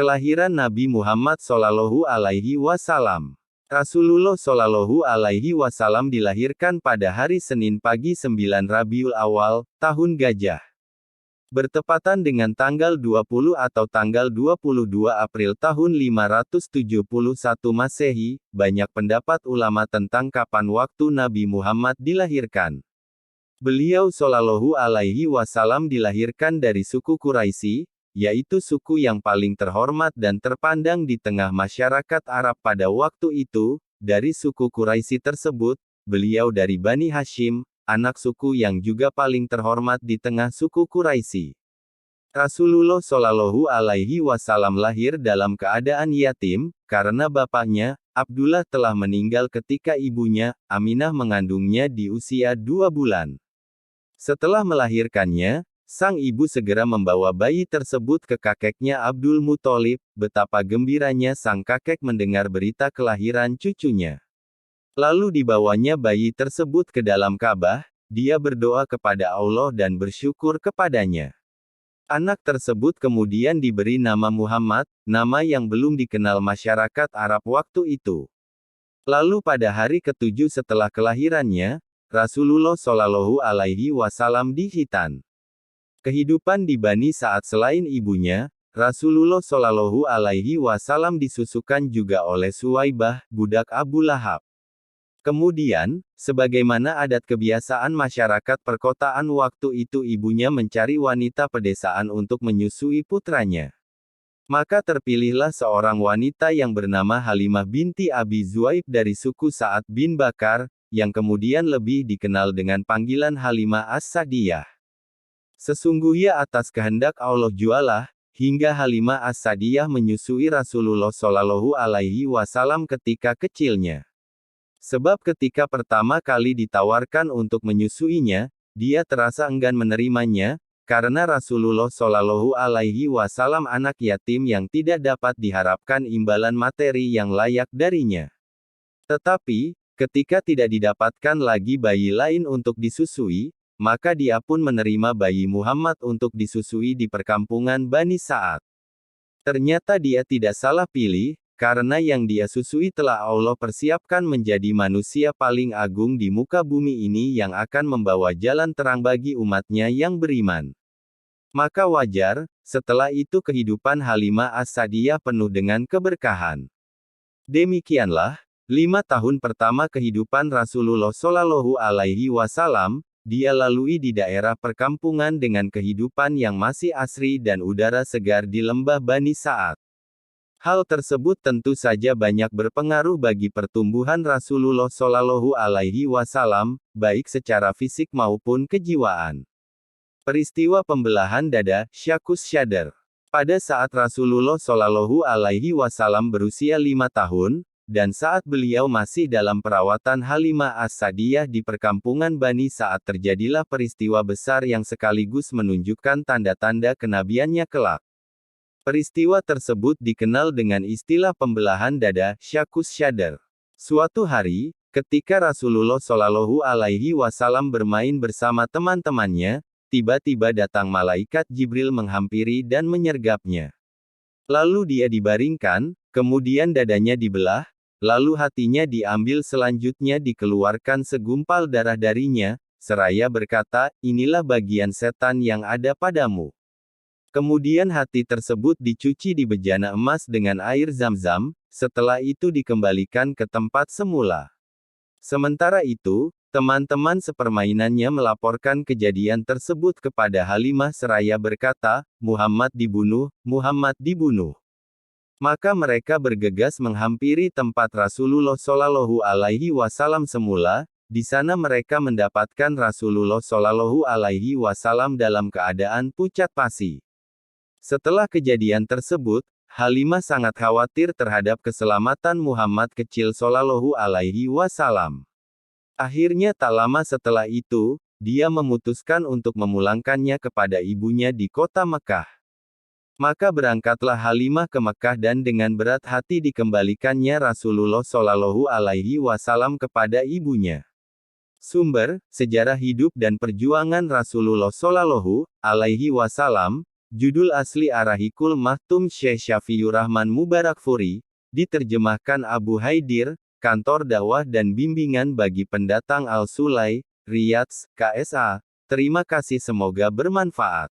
Kelahiran Nabi Muhammad Shallallahu Alaihi Wasallam. Rasulullah Shallallahu Alaihi Wasallam dilahirkan pada hari Senin pagi 9 Rabiul Awal, tahun Gajah. Bertepatan dengan tanggal 20 atau tanggal 22 April tahun 571 Masehi, banyak pendapat ulama tentang kapan waktu Nabi Muhammad dilahirkan. Beliau Shallallahu Alaihi Wasallam dilahirkan dari suku Quraisy, yaitu suku yang paling terhormat dan terpandang di tengah masyarakat Arab pada waktu itu. Dari suku Quraisy tersebut, beliau dari Bani Hashim, anak suku yang juga paling terhormat di tengah suku Quraisy. Rasulullah Shallallahu Alaihi Wasallam lahir dalam keadaan yatim, karena bapaknya, Abdullah telah meninggal ketika ibunya, Aminah mengandungnya di usia 2 bulan. Setelah melahirkannya, sang ibu segera membawa bayi tersebut ke kakeknya Abdul Muthalib. Betapa gembiranya sang kakek mendengar berita kelahiran cucunya. Lalu dibawanya bayi tersebut ke dalam Ka'bah, dia berdoa kepada Allah dan bersyukur kepadanya. Anak tersebut kemudian diberi nama Muhammad, nama yang belum dikenal masyarakat Arab waktu itu. Lalu pada hari ke-7 setelah kelahirannya, Rasulullah Shallallahu Alaihi Wasallam dihitan. Kehidupan di Bani Sa'ad selain ibunya, Rasulullah Shallallahu Alaihi Wasallam disusukan juga oleh Suwaibah, budak Abu Lahab. Kemudian, sebagaimana adat kebiasaan masyarakat perkotaan waktu itu, ibunya mencari wanita pedesaan untuk menyusui putranya. Maka terpilihlah seorang wanita yang bernama Halimah binti Abi Zuaib dari suku Sa'ad bin Bakar, yang kemudian lebih dikenal dengan panggilan Halimah As-Sa'diyah. Sesungguhnya atas kehendak Allah jualah, hingga Halimah As-Sa'diyah menyusui Rasulullah Shallallahu Alaihi Wasallam ketika kecilnya. Sebab ketika pertama kali ditawarkan untuk menyusuinya, dia terasa enggan menerimanya, karena Rasulullah Shallallahu Alaihi Wasallam anak yatim yang tidak dapat diharapkan imbalan materi yang layak darinya. Tetapi, ketika tidak didapatkan lagi bayi lain untuk disusui, maka dia pun menerima bayi Muhammad untuk disusui di perkampungan Bani Sa'ad. Ternyata dia tidak salah pilih, karena yang dia susui telah Allah persiapkan menjadi manusia paling agung di muka bumi ini yang akan membawa jalan terang bagi umatnya yang beriman. Maka wajar, setelah itu kehidupan Halimah As-Sa'diyah penuh dengan keberkahan. Demikianlah, 5 tahun pertama kehidupan Rasulullah Shallallahu Alaihi Wasallam, dia lalui di daerah perkampungan dengan kehidupan yang masih asri dan udara segar di lembah Bani Sa'ad. Hal tersebut tentu saja banyak berpengaruh bagi pertumbuhan Rasulullah Shallallahu Alaihi Wasallam, baik secara fisik maupun kejiwaan. Peristiwa pembelahan dada, Syakus Syadar. Pada saat Rasulullah Shallallahu Alaihi Wasallam berusia 5 tahun, dan saat beliau masih dalam perawatan Halimah As-Sa'diyah di perkampungan Bani Sa'ad, terjadilah peristiwa besar yang sekaligus menunjukkan tanda-tanda kenabiannya kelak. Peristiwa tersebut dikenal dengan istilah pembelahan dada, Syakus Syadar. Suatu hari, ketika Rasulullah Shallallahu Alaihi Wasallam bermain bersama teman-temannya, tiba-tiba datang malaikat Jibril menghampiri dan menyergapnya. Lalu dia dibaringkan, kemudian dadanya dibelah, lalu hatinya diambil, selanjutnya dikeluarkan segumpal darah darinya, seraya berkata, "Inilah bagian setan yang ada padamu." Kemudian hati tersebut dicuci di bejana emas dengan air Zam-Zam, setelah itu dikembalikan ke tempat semula. Sementara itu, teman-teman sepermainannya melaporkan kejadian tersebut kepada Halimah seraya berkata, "Muhammad dibunuh, Muhammad dibunuh." Maka mereka bergegas menghampiri tempat Rasulullah Shallallahu Alaihi Wasallam semula. Di sana mereka mendapatkan Rasulullah Shallallahu Alaihi Wasallam dalam keadaan pucat pasi. Setelah kejadian tersebut, Halimah sangat khawatir terhadap keselamatan Muhammad kecil Shallallahu Alaihi Wasallam. Akhirnya tak lama setelah itu, dia memutuskan untuk memulangkannya kepada ibunya di kota Mekah. Maka berangkatlah Halimah ke Mekah dan dengan berat hati dikembalikannya Rasulullah Shallallahu Alaihi Wasallam kepada ibunya. Sumber, sejarah hidup dan perjuangan Rasulullah Shallallahu Alaihi Wasallam, Judul asli Ar-Rahiqul Maktum Syekh Syafiur Rahman Mubarakfuri, diterjemahkan Abu Haidir, Kantor Dakwah dan Bimbingan bagi Pendatang Al-Sulai, Riyadh, KSA. Terima kasih, semoga bermanfaat.